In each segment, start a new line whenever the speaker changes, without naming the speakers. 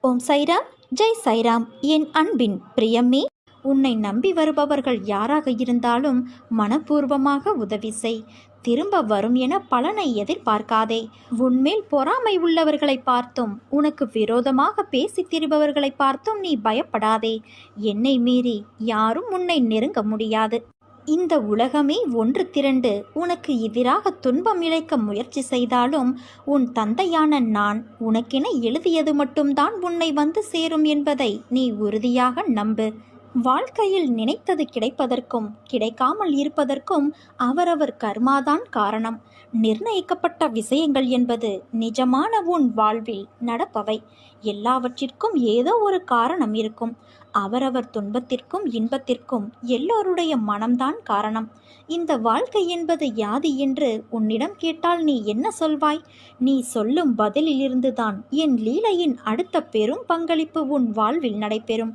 ஓம் சைராம், ஜெய் சைராம். என் அன்பின் பிரியமே, உன்னை நம்பி வருபவர்கள் யாராக இருந்தாலும் மனப்பூர்வமாக உதவி செய். திரும்ப வரும் என பலனை எதிர்பார்க்காதே. உன்மேல் பொறாமை உள்ளவர்களை பார்த்தும் உனக்கு விரோதமாக பேசித் திரிபவர்களை பார்த்தும் நீ பயப்படாதே. என்னை மீறி யாரும் உன்னை நெருங்க முடியாது. இந்த உலகமே ஒன்று திரண்டு உனக்கு எதிராக துன்பம் இழைக்க முயற்சி செய்தாலும் உன் தந்தையான நான் உனக்கென எழுதியது மட்டும்தான் உன்னை வந்து சேரும் என்பதை நீ உறுதியாக நம்பு. வாழ்க்கையில் நினைத்தது கிடைப்பதற்கும் கிடைக்காமல் இருப்பதற்கும் அவரவர் கர்மாதான் காரணம். நிர்ணயிக்கப்பட்ட விஷயங்கள் என்பது நிஜமான உன் வாழ்வில் நடப்பவை. எல்லாவற்றிற்கும் ஏதோ ஒரு காரணம் இருக்கும். அவரவர் துன்பத்திற்கும் இன்பத்திற்கும் எல்லோருடைய மனம்தான் காரணம். இந்த வாழ்க்கை என்பது யாது என்று உன்னிடம் கேட்டால் நீ என்ன சொல்வாய்? நீ சொல்லும் பதிலிலிருந்துதான் என் லீலையின் அடுத்த பெரும் பங்களிப்பு உன் வாழ்வில் நடைபெறும்.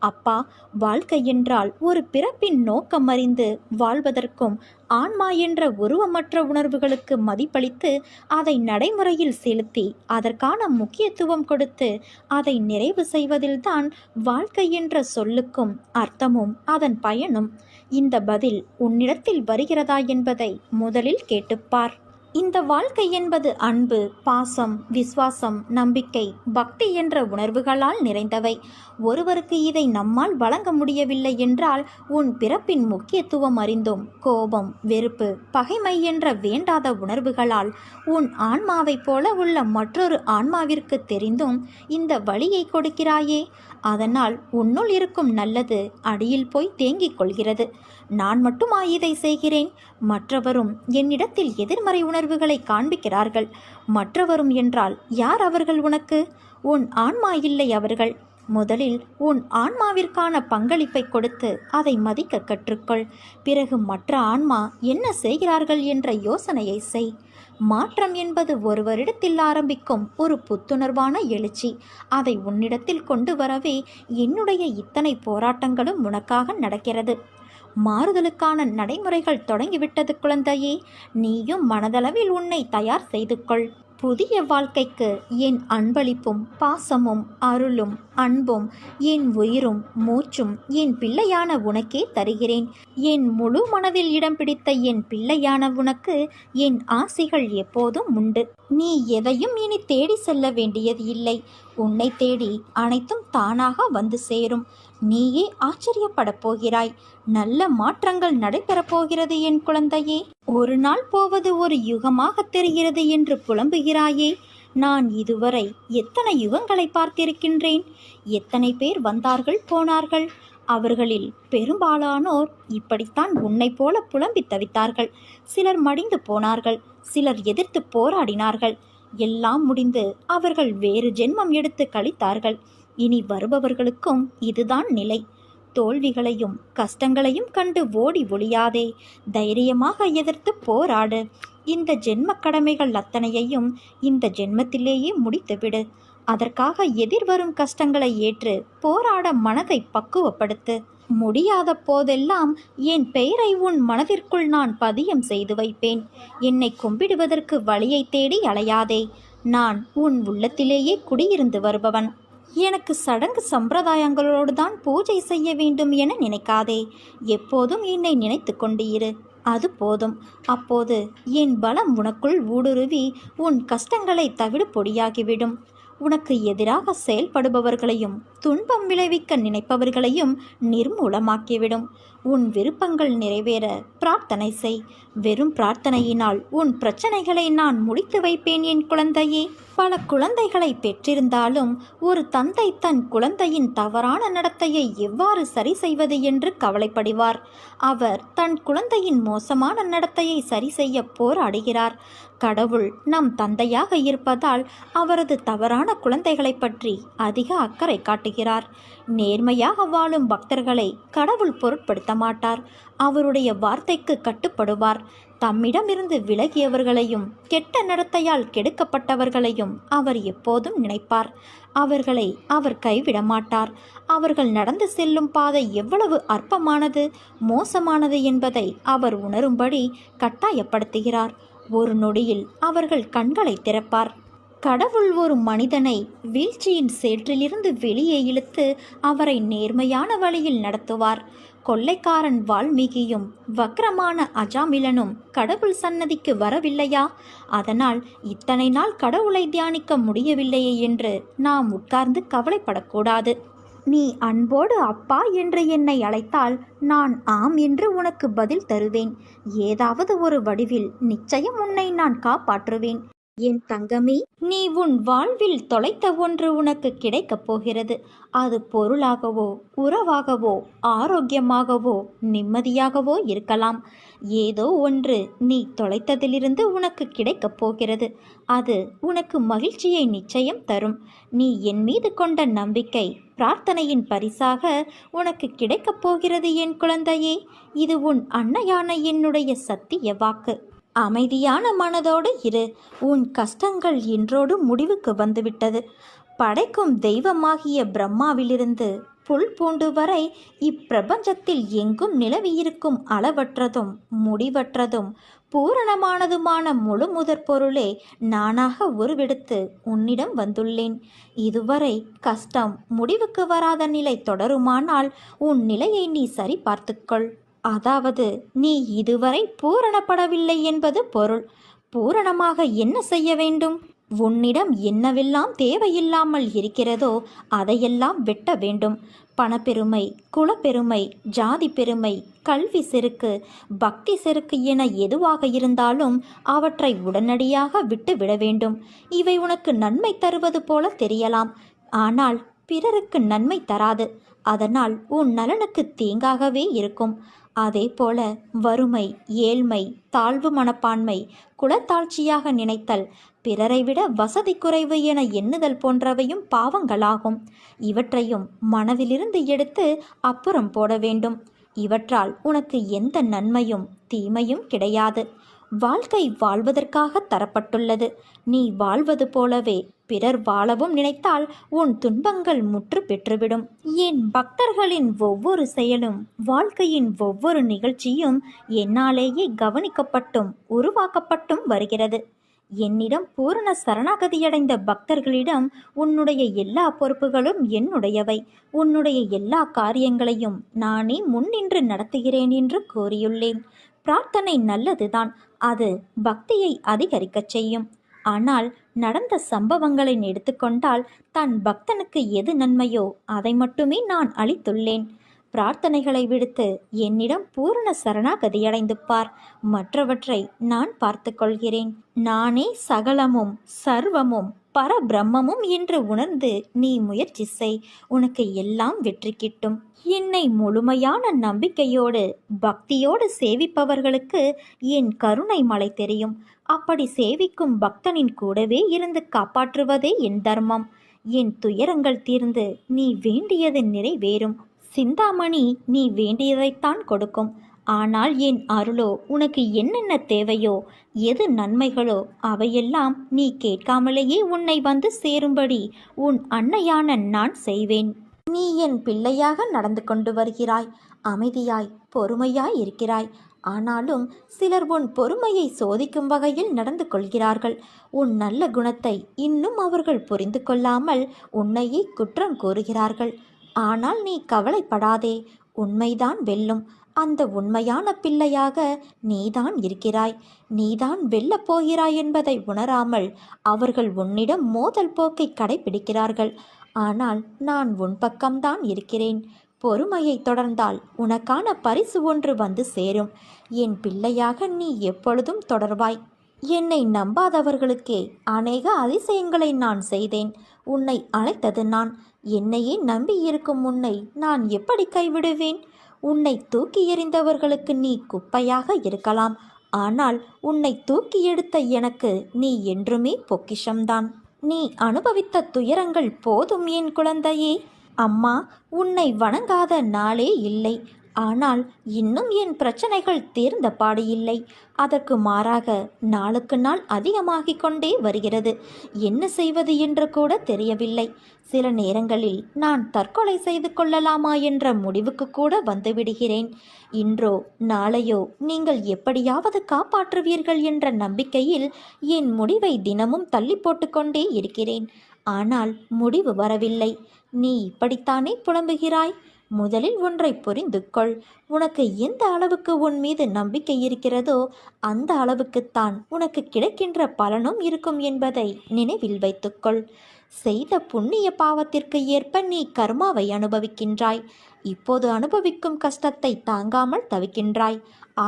அப்பா, வாழ்க்கை என்றால் ஒரு பிறப்பின் நோக்கம் அறிந்து வாழ்வதற்கும் ஆன்மா என்ற உருவமற்ற உணர்வுகளுக்கு மதிப்பளித்து அதை நடைமுறையில் செலுத்தி அதற்கான முக்கியத்துவம் கொடுத்து அதை நிறைவு செய்வதில்தான் வாழ்க்கை என்ற சொல்லுக்கும் அர்த்தமும் அதன் பயனும். இந்த பதில் உன்னிடத்தில் வருகிறதா என்பதை முதலில் கேட்டுப்பார். இந்த வாழ்க்கை என்பது அன்பு, பாசம், விசுவாசம், நம்பிக்கை, பக்தி என்ற உணர்வுகளால் நிறைந்தவை. ஒருவருக்கு இதை நம்மால் வழங்க முடியவில்லை என்றால் உன் பிறப்பின் முக்கியத்துவம் அறிந்தும் கோபம், வெறுப்பு, பகைமை என்ற வேண்டாத உணர்வுகளால் உன் ஆன்மாவைப் போல உள்ள மற்றொரு ஆன்மாவிற்கு தெரிந்தும் இந்த வழியை கொடுக்கிறாயே. அதனால் உன்னுள் இருக்கும் நல்லது அடியில் போய் தேங்கிக் கொள்கிறது. நான் மட்டுமா இதை செய்கிறேன்? மற்றவரும் என்னிடத்தில் எதிர்மறை உணர்வுகளை காண்பிக்கிறார்கள். மற்றவரும் என்றால் யார் அவர்கள்? உனக்கு உன் ஆன்மா இல்லை அவர்கள். முதலில் உன் ஆன்மாவிற்கான பங்களிப்பை கொடுத்து அதை மதிக்க கற்றுக்கொள். பிறகு மற்ற ஆன்மா என்ன செய்கிறார்கள் என்ற யோசனையை செய். மாற்றம் என்பது ஒருவரிடத்தில் ஆரம்பிக்கும் ஒரு புத்துணர்வான எழுச்சி. அதை உன்னிடத்தில் கொண்டு வரவே என்னுடைய இத்தனை போராட்டங்களும் உனக்காக நடக்கிறது. மாறுதலுக்கான நடைமுறைகள் தொடங்கிவிட்டது குழந்தையே. நீயும் மனதளவில் உன்னை தயார் செய்து கொள். புதிய வாழ்க்கைக்கு என் அன்பளிப்பும் பாசமும் அருளும் அன்பும் என் உயிரும் மூச்சும் என் பிள்ளையான உனக்கே தருகிறேன். என் முழு மனதில் இடம் பிடித்த என் பிள்ளையான உனக்கு என் ஆசிகள் எப்போதும் உண்டு. நீ எதையும் இனி தேடி செல்ல வேண்டியது இல்லை. உன்னை தேடி அனைத்தும் தானாக வந்து சேரும். நீயே ஆச்சரியப்படப் போகிறாய். நல்ல மாற்றங்கள் நடைபெறப் போகிறது என் குழந்தையே. ஒரு நாள் போவது ஒரு யுகமாக தெரிகிறது என்று புலம்புகிறாயே. நான் இதுவரை எத்தனை யுகங்களை பார்த்திருக்கின்றேன். எத்தனை பேர் வந்தார்கள் போனார்கள். அவர்களில் பெரும்பாலானோர் இப்படித்தான் உன்னை போல புலம்பி தவித்தார்கள். சிலர் மடிந்து போனார்கள், சிலர் எதிர்த்து போராடினார்கள். எல்லாம் முடிந்து அவர்கள் வேறு ஜென்மம் எடுத்து கழித்தார்கள். இனி வருபவர்களுக்கும் இதுதான் நிலை. தோல்விகளையும் கஷ்டங்களையும் கண்டு ஓடி ஒளியாதே. தைரியமாக எதிர்த்து போராடு. இந்த ஜென்ம கடமைகள் அத்தனையையும் இந்த ஜென்மத்திலேயே முடித்துவிடு. அதற்காக எதிர்வரும் கஷ்டங்களை ஏற்று போராட மனதை பக்குவப்படுத்து. முடியாத போதெல்லாம் என் பெயரை உன் மனதிற்குள் நான் பதியம் செய்து வைப்பேன். என்னை கும்பிடுவதற்கு வழியை தேடி அலையாதே. நான் உன் உள்ளத்திலேயே குடியிருந்து வருபவன். எனக்கு சடங்கு சம்பிரதாயங்களோடு தான் பூஜை செய்ய வேண்டும் என நினைக்காதே. எப்போதும் என்னை நினைத்து கொண்டு இரு. அது போதும். அப்போது என் பலம் உனக்குள் ஊடுருவி உன் கஷ்டங்களை தவிடு பொடியாகிவிடும். உனக்கு எதிராக செயல்படுபவர்களையும் துன்பம் விளைவிக்க நினைப்பவர்களையும் நிர்மூலமாக்கிவிடும். உன் விருப்பங்கள் நிறைவேற பிரார்த்தனை செய். வெறும் பிரார்த்தனையினால் உன் பிரச்சனைகளை நான் முடித்து வைப்பேன் என் குழந்தையே. பல குழந்தைகளை பெற்றிருந்தாலும் ஒரு தந்தை தன் குழந்தையின் தவறான நடத்தையை எவ்வாறு சரி செய்வது என்று கவலைப்படுவார். அவர் தன் குழந்தையின் மோசமான நடத்தையை சரி செய்ய போராடுகிறார். கடவுள் நம் தந்தையாக இருப்பதால் அவரது தவறான குழந்தைகளை பற்றி அதிக அக்கறை காட்டுகிறார். நேர்மையாக வாழும் பக்தர்களை கடவுள் பொருட்படுத்த மாட்டார். அவருடைய வார்த்தைக்கு கட்டுப்படுவார். தம்மிடமிருந்து விலகியவர்களையும் கெட்ட நடத்தையால் கெடுக்கப்பட்டவர்களையும் அவர் எப்போதும் நினைப்பார். அவர்களை அவர் கைவிட மாட்டார். அவர்கள் நடந்து செல்லும் பாதை எவ்வளவு அற்பமானது, மோசமானது என்பதை அவர் உணரும்படி கட்டாயப்படுத்துகிறார். ஒரு நொடியில் அவர்கள் கண்களை திறப்பார். கடவுள் ஒரு மனிதனை வீழ்ச்சியின் சேற்றிலிருந்து வெளியே இழுத்து அவரை நேர்மையான வழியில் நடத்துவார். கொள்ளைக்காரன் வால்மீகியும் வக்ரமான அஜாமிலனும் கடவுள் சன்னதிக்கு வரவில்லையா? அதனால் இத்தனை நாள் கடவுளை தியானிக்க முடியவில்லையே என்று நாம் உட்கார்ந்து கவலைப்படக்கூடாது. நீ அன்போடு அப்பா என்று என்னை அழைத்தால் நான் ஆம் என்று உனக்கு பதில் தருவேன். ஏதாவது ஒரு வடிவில் நிச்சயம் உன்னை நான் காப்பாற்றுவேன். என் தங்கமே, நீ உன் வாழ்வில் தொலைத்த ஒன்று உனக்கு கிடைக்கப் போகிறது. அது பொருளாகவோ உறவாகவோ ஆரோக்கியமாகவோ நிம்மதியாகவோ இருக்கலாம். ஏதோ ஒன்று நீ தொலைத்ததிலிருந்து உனக்கு கிடைக்கப் போகிறது. அது உனக்கு மகிழ்ச்சியை நிச்சயம் தரும். நீ என் மீது கொண்ட நம்பிக்கை பிரார்த்தனையின் பரிசாக உனக்கு கிடைக்கப் போகிறது என் குழந்தையே. இது உன் அன்னையான என்னுடைய சத்திய வாக்கு. அமைதியான மனதோடு இரு. உன் கஷ்டங்கள் இன்றோடு முடிவுக்கு வந்துவிட்டது. படைக்கும் தெய்வமாகிய பிரம்மாவிலிருந்து புல் பூண்டு வரை இப்பிரபஞ்சத்தில் எங்கும் நிலவியிருக்கும் அளவற்றதும் முடிவற்றதும் பூரணமானதுமான முழு முதற் பொருளே நானாக உருவெடுத்து உன்னிடம் வந்துள்ளேன். இதுவரை கஷ்டம் முடிவுக்கு வராத நிலை தொடருமானால் உன் நிலையை நீ சரி பார்த்துக்கொள். அதாவது நீ இதுவரை பூரணப்படவில்லை என்பது பொருள். பூரணமாக என்ன செய்ய வேண்டும்? உன்னிடம் என்னவெல்லாம் தேவையில்லாமல் இருக்கிறதோ அதையெல்லாம் வெட்ட வேண்டும். பணப்பெருமை, குலப்பெருமை, ஜாதி பெருமை, கல்வி செருக்கு, பக்தி செருக்கு என எதுவாக இருந்தாலும் அவற்றை உடனடியாக விட்டு விட வேண்டும். இவை உனக்கு நன்மை தருவது போல தெரியலாம், ஆனால் பிறருக்கு நன்மை தராது. அதனால் உன் நலனுக்கு தீங்காகவே இருக்கும். அதே போல வறுமை, ஏழ்மை, தாழ்வு மனப்பான்மை, குலத்தாழ்ச்சியாக நினைத்தல், பிறரை விட வசதி குறைவு என எண்ணுதல் போன்றவையும் பாவங்களாகும். இவற்றையும் மனதிலிருந்து எடுத்து அப்புறம் போட வேண்டும். இவற்றால் உனக்கு எந்த நன்மையும் தீமையும் கிடையாது. வாழ்க்கை வாழ்வதற்காக தரப்பட்டுள்ளது. நீ வாழ்வது போலவே பிறர் வாழவும் நினைத்தால் உன் துன்பங்கள் முற்று பெற்றுவிடும். என் பக்தர்களின் ஒவ்வொரு செயலும் வாழ்க்கையின் ஒவ்வொரு நிகழ்ச்சியும் என்னாலேயே கவனிக்கப்பட்டும் உருவாக்கப்பட்டும் வருகிறது. என்னிடம் பூரண சரணாகதியடைந்த பக்தர்களிடம் உன்னுடைய எல்லா பொறுப்புகளும் என்னுடையவை. உன்னுடைய எல்லா காரியங்களையும் நானே முன்னின்று நடத்துகிறேன் என்று கூறியுள்ளேன். பிரார்த்தனை நல்லதுதான், அது பக்தியை அதிகரிக்கச் செய்யும். ஆனால் நடந்த சம்பவங்களை எடுத்துக்கொண்டால் தன் பக்தனுக்கு எது நன்மையோ அதை மட்டுமே நான் அளித்துள்ளேன். பிரார்த்தனைகளை விடுத்து என்னிடம் பூரண சரணாகதியடைந்து பார். மற்றவற்றை நான் பார்த்து கொள்கிறேன். நானே சகலமும் சர்வமும் பரபிரம்மமும் என்று உணர்ந்து நீ முயற்சி செய். உனக்கு எல்லாம் வெற்றி கிட்டும். என்னை முழுமையான நம்பிக்கையோடு பக்தியோடு சேவிப்பவர்களுக்கு என் கருணை மலை தெரியும். அப்படி சேவிக்கும் பக்தனின் கூடவே இருந்து காப்பாற்றுவதே என் தர்மம். என் துயரங்கள் தீர்ந்து நீ வேண்டியது நிறைவேறும். சிந்தாமணி நீ வேண்டியதைத்தான் கொடுக்கும். ஆனால் என் அருளோ உனக்கு என்னென்ன தேவையோ எது நன்மைகளோ அவையெல்லாம் நீ கேட்காமலேயே உன்னை வந்து சேரும்படி உன் அன்னையான நான் செய்வேன். நீ என் பிள்ளையாக நடந்து கொண்டு வருகிறாய். அமைதியாய் பொறுமையாய் இருக்கிறாய். ஆனாலும் சிலர் உன் பொறுமையை சோதிக்கும் வகையில் நடந்து கொள்கிறார்கள். உன் நல்ல குணத்தை இன்னும் அவர்கள் புரிந்து கொள்ளாமல் உன்னையே குற்றம் கூறுகிறார்கள். ஆனால் நீ கவலைப்படாதே, உண்மைதான் வெல்லும். அந்த உண்மையான பிள்ளையாக நீதான் இருக்கிறாய். நீதான் வெல்லப் போகிறாய் என்பதை உணராமல் அவர்கள் உன்னிடம் மோதல் போக்கை கடைபிடிக்கிறார்கள். ஆனால் நான் உன் பக்கம்தான் இருக்கிறேன். பொறுமையை தொடர்ந்தால் உனக்கான பரிசு ஒன்று வந்து சேரும். என் பிள்ளையாக நீ எப்பொழுதும் தொடர்வாய். என்னை நம்பாதவர்களுக்கே அநேக அதிசயங்களை நான் செய்தேன். உன்னை அழைத்தது நான். என்னையே நம்பியிருக்கும் உன்னை நான் எப்படி கைவிடுவேன்? உன்னை தூக்கி எறிந்தவர்களுக்கு நீ குப்பையாக இருக்கலாம். ஆனால் உன்னை தூக்கி எடுத்த எனக்கு நீ என்றுமே பொக்கிஷம்தான். நீ அனுபவித்த துயரங்கள் போதும் என் குழந்தையே. அம்மா உன்னை வணங்காத நாளே இல்லை. ஆனால் இன்னும் என் பிரச்சனைகள் தீர்ந்த பாடு இல்லை. அதற்கு மாறாக நாளுக்கு நாள் அதிகமாகிக் கொண்டே வருகிறது. என்ன செய்வது என்று கூட தெரியவில்லை. சில நேரங்களில் நான் தற்கொலை செய்து கொள்ளலாமா என்ற முடிவுக்கு கூட வந்துவிடுகிறேன். இன்றோ நாளையோ நீங்கள் எப்படியாவது காப்பாற்றுவீர்கள் என்ற நம்பிக்கையில் என் முடிவை தினமும் தள்ளி போட்டுக்கொண்டே இருக்கிறேன். ஆனால் முடிவு வரவில்லை. நீ இப்படித்தானே புலம்புகிறாய்? முதலில் ஒன்றை புரிந்து கொள். உனக்கு எந்த அளவுக்கு உன் மீது நம்பிக்கை இருக்கிறதோ அந்த அளவுக்குத்தான் உனக்கு கிடைக்கின்ற பலனும் இருக்கும் என்பதை நினைவில் வைத்துக்கொள். செய்த புண்ணிய பாவத்திற்கு ஏற்ப நீ கர்மாவை அனுபவிக்கின்றாய். இப்போது அனுபவிக்கும் கஷ்டத்தை தாங்காமல் தவிக்கின்றாய்.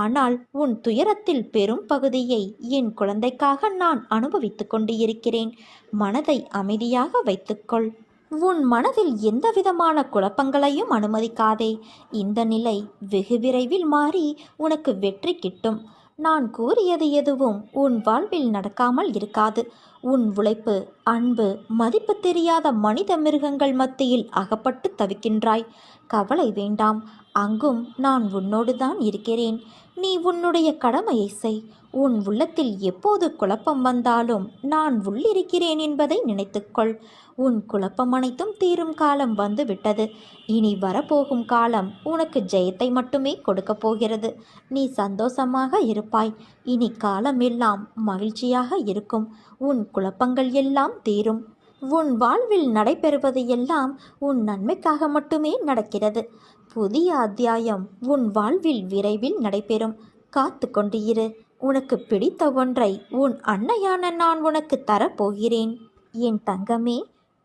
ஆனால் உன் துயரத்தில் பெரும் பகுதியை என் குழந்தைக்காக நான் அனுபவித்து கொண்டு இருக்கிறேன். மனதை அமைதியாக வைத்துக்கொள். உன் மனதில் எந்தவிதமான குழப்பங்களையும் அனுமதிக்காதே. இந்த நிலை வெகு விரைவில் மாறி உனக்கு வெற்றி கிட்டும். நான் கூறியது எதுவும் உன் வாழ்வில் நடக்காமல் இருக்காது. உன் உழைப்பு, அன்பு, மதிப்பு தெரியாத மனித மிருகங்கள் மத்தியில் அகப்பட்டு தவிக்கின்றாய். கவலை வேண்டாம். அங்கும் நான் உன்னோடு தான் இருக்கிறேன். நீ உன்னுடைய கடமையை செய். உன் உள்ளத்தில் எப்போது குழப்பம் வந்தாலும் நான் உள்ளிருக்கிறேன் என்பதை நினைத்துக்கொள். உன் குழப்பம் அனைத்தும் தீரும் காலம் வந்துவிட்டது. இனி வரப்போகும் காலம் உனக்கு ஜெயத்தை மட்டுமே கொடுக்கப் போகிறது. நீ சந்தோஷமாக இருப்பாய். இனி காலம் எல்லாம் மகிழ்ச்சியாக இருக்கும். உன் குழப்பங்கள் எல்லாம் தீரும். உன் வாழ்வில் நடைபெறுவது எல்லாம் உன் நன்மைக்காக மட்டுமே நடக்கிறது. புதிய அத்தியாயம் உன் வாழ்வில் விரைவில் நடைபெறும். காத்து கொண்டு இரு. உனக்கு பிடித்த ஒன்றை உன் அன்னையான நான் உனக்கு தரப்போகிறேன். என் தங்கமே,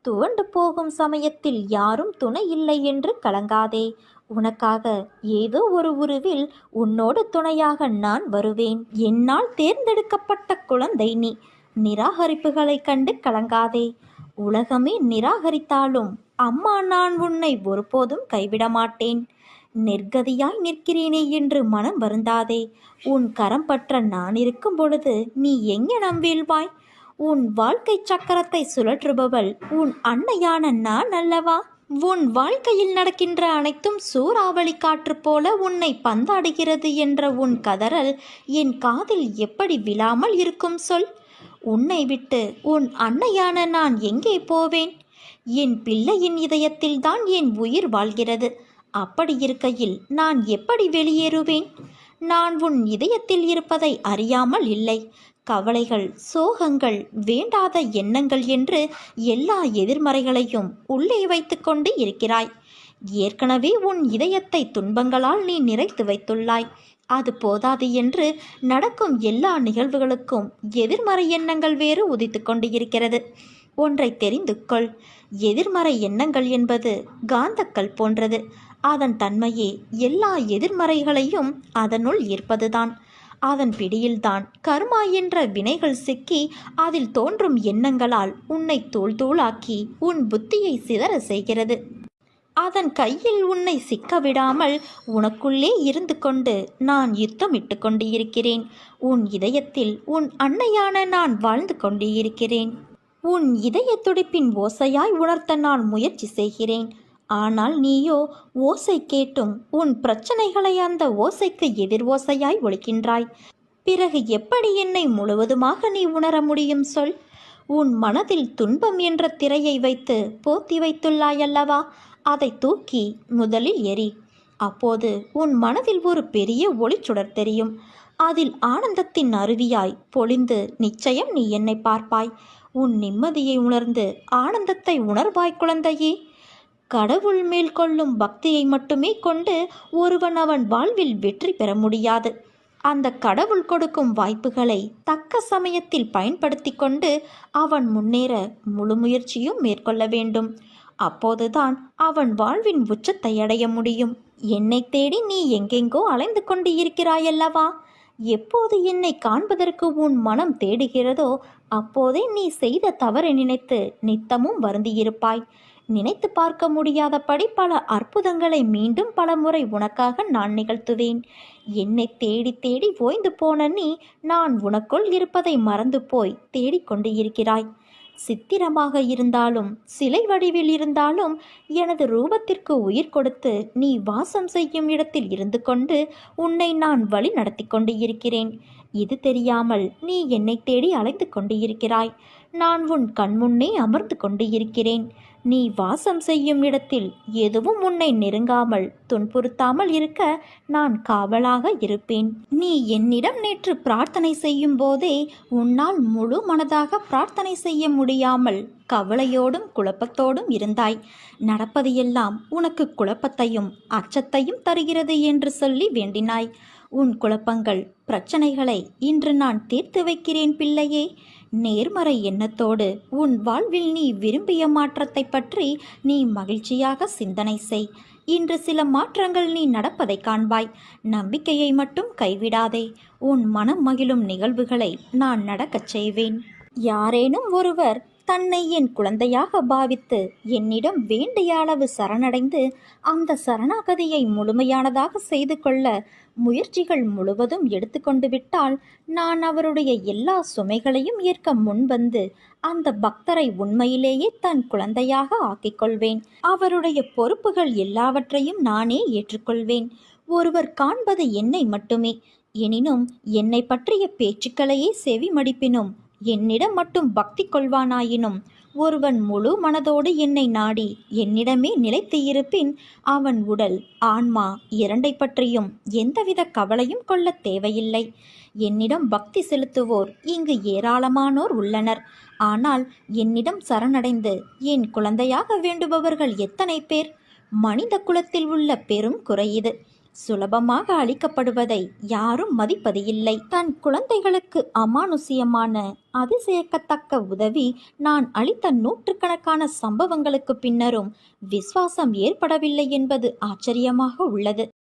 துவண்டு போகும் சமயத்தில் யாரும் துணை இல்லை என்று கலங்காதே. உனக்காக ஏதோ ஒரு உருவில் உன்னோடு துணையாக நான் வருவேன். என்னால் தேர்ந்தெடுக்கப்பட்ட குழந்தை நீ. நிராகரிப்புகளை கண்டு கலங்காதே. உலகமே நிராகரித்தாலும் அம்மா நான் உன்னை ஒருபோதும் கைவிட மாட்டேன். நிர்கதியாய் நிற்கிறேனே என்று மனம் வருந்தாதே. உன் கரம் பற்ற நான் இருக்கும் பொழுது நீ எங்கனம் வீழ்வாய்? உன் வாழ்க்கை சக்கரத்தை சுழற்றுபவள் உன் அன்னையான நான் அல்லவா? உன் வாழ்க்கையில் நடக்கின்ற அனைத்தும் சூறாவளி காற்று போல உன்னை பந்தாடுகிறது என்ற உன் கதறல் என் காதில் எப்படி விழாமல் இருக்கும் சொல்? உன்னை விட்டு உன் அன்னையான நான் எங்கே போவேன்? என் பிள்ளையின் இதயத்தில்தான் என் உயிர் வாழ்கிறது. அப்படி இருக்கையில் நான் எப்படி வெளியேறுவேன்? நான் உன் இதயத்தில் இருப்பதை அறியாமல் இல்லை. கவலைகள், சோகங்கள், வேண்டாத எண்ணங்கள் என்று எல்லா எதிர்மறைகளையும் உள்ளே வைத்து கொண்டு இருக்கிறாய். ஏற்கனவே உன் இதயத்தை துன்பங்களால் நீ நிறைத்து வைத்துள்ளாய். அது போதாது என்று நடக்கும் எல்லா நிகழ்வுகளுக்கும் எதிர்மறை எண்ணங்கள் வேறு உதித்து கொண்டு இருக்கிறது. ஒன்றை தெரிந்து கொள். எதிர்மறை எண்ணங்கள் என்பது காந்தக்கல் போன்றது. அதன் தன்மையே எல்லா எதிர்மறைகளையும் அதனுள் ஈர்ப்பதுதான். அதன் பிடியில்தான் கர்மா என்ற வினைகள் சிக்கி அதில் தோன்றும் எண்ணங்களால் உன்னை தூள் தூளாக்கி உன் புத்தியை சிதற செய்கிறது. அதன் கையில் உன்னை சிக்க விடாமல் உனக்குள்ளே இருந்து கொண்டு நான் யுத்தமிட்டு கொண்டு இருக்கிறேன். உன் இதயத்தில் உன் அன்னையான நான் வாழ்ந்து கொண்டு இருக்கிறேன். உன் இதய துடிப்பின் ஓசையாய் உணர்த்த நான் முயற்சி செய்கிறேன். ஆனால் நீயோ ஓசை கேட்டும் உன் பிரச்சனைகளை அந்த ஓசைக்கு எதிர் ஓசையாய் ஒலிக்கின்றாய். பிறகு எப்படி என்னை முழுவதுமாக நீ உணர முடியும் சொல்? உன் மனதில் துன்பம் என்ற திரையை வைத்து போத்தி வைத்துள்ளாயல்லவா? அதை தூக்கி முதலில் எரி. அப்போது உன் மனதில் ஒரு பெரிய ஒளிச்சுடர் தெரியும். அதில் ஆனந்தத்தின் அருவியாய் பொழிந்து நிச்சயம் நீ என்னை பார்ப்பாய். உன் நிம்மதியை உணர்ந்து ஆனந்தத்தை உணர்வாய் குழந்தையே. கடவுள் மேல் கொள்ளும் பக்தியை மட்டுமே கொண்டு ஒருவன் அவன் வாழ்வில் வெற்றி பெற முடியாது. அந்த கடவுள் கொடுக்கும் வாய்ப்புகளை தக்க சமயத்தில் பயன்படுத்தி கொண்டு அவன் முன்னேற முழு முயற்சியும் மேற்கொள்ள வேண்டும். அப்போதுதான் அவன் வாழ்வின் உச்சத்தை அடைய முடியும். என்னை தேடி நீ எங்கெங்கோ அலைந்து கொண்டு இருக்கிறாயல்லவா? எப்போது என்னை காண்பதற்கு உன் மனம் தேடுகிறதோ அப்போதே நீ செய்த தவறை நினைத்து நித்தமும் வருந்தியிருப்பாய். நினைத்து பார்க்க முடியாதபடி பல அற்புதங்களை மீண்டும் பல முறை உனக்காக நான் நிகழ்த்துவேன். என்னை தேடி தேடி ஓய்ந்து போன நீ நான் உனக்குள் இருப்பதை மறந்து போய் தேடிக்கொண்டு இருக்கிறாய். சித்திரமாக இருந்தாலும் சிலை வடிவில் இருந்தாலும் எனது ரூபத்திற்கு உயிர் கொடுத்து நீ வாசம் செய்யும் இடத்தில் இருந்து கொண்டு உன்னை நான் வழி நடத்தி கொண்டு இருக்கிறேன். இது தெரியாமல் நீ என்னை தேடி அலைந்து கொண்டு இருக்கிறாய். நான் உன் கண்முன்னே அமர்ந்து கொண்டு இருக்கிறேன். நீ வாசம் செய்யும் இடத்தில் எதுவும் உன்னை நெருங்காமல் துன்புறுத்தாமல் இருக்க நான் காவலாக இருப்பேன். நீ என்னிடம் நேற்று பிரார்த்தனை செய்யும் போதே உன்னால் முழு மனதாக பிரார்த்தனை செய்ய முடியாமல் கவலையோடும் குழப்பத்தோடும் இருந்தாய். நடப்பது எல்லாம் உனக்கு குழப்பத்தையும் அச்சத்தையும் தருகிறது என்று சொல்லி வேண்டினாய். உன் குழப்பங்கள் பிரச்சனைகளை இன்று நான் தீர்த்து வைக்கிறேன் பிள்ளையே. நேர்மறை எண்ணத்தோடு உன் வாழ்வில் நீ விரும்பிய மாற்றத்தை பற்றி நீ மகிழ்ச்சியாக சிந்தனை செய். இன்று சில மாற்றங்கள் நீ நடப்பதை காண்பாய். நம்பிக்கையை மட்டும் கைவிடாதே. உன் மனம் மகிழும் நிகழ்வுகளை நான் நடக்கச் செய்வேன். யாரேனும் ஒருவர் தன்னை என் குழந்தையாக பாவித்து என்னிடம் வேண்டிய அளவு சரணடைந்து அந்த சரணாகதியை முழுமையானதாக செய்து கொள்ள முயற்சிகள் முழுவதும் எடுத்துக்கொண்டு விட்டால் நான் அவருடைய எல்லா சுமைகளையும் ஏற்க முன்வந்து அந்த பக்தரை உண்மையிலேயே தன் குழந்தையாக ஆக்கிக்கொள்வேன். அவருடைய பொறுப்புகள் எல்லாவற்றையும் நானே ஏற்றுக்கொள்வேன். ஒருவர் காண்பது என்னை மட்டுமே. எனினும் என்னை பற்றிய பேச்சுக்களையே செவி மடிப்பினும் என்னிடம் மட்டும் பக்தி கொள்வானாயினும் ஒருவன் முழு மனதோடு என்னை நாடி என்னிடமே நிலைத்து இருப்பின் அவன் உடல் ஆன்மா இரண்டை பற்றியும் எந்தவித கவலையும் கொள்ள தேவையில்லை. என்னிடம் பக்தி செலுத்துவோர் இங்கு ஏராளமானோர் உள்ளனர். ஆனால் என்னிடம் சரணடைந்து என் குழந்தையாக வேண்டுபவர்கள் எத்தனை பேர்? மனித குலத்தில் உள்ள பெரும் குறை இது. சுலபமாக அளிக்கப்படுவதை யாரும் மதிப்பது இல்லை. தன் குழந்தைகளுக்கு அமானுஷ்யமான அதிசயக்கத்தக்க உதவி நான் அளித்த நூற்றுக்கணக்கான சம்பவங்களுக்கு பின்னரும் விசுவாசம் ஏற்படவில்லை என்பது ஆச்சரியமாக உள்ளது.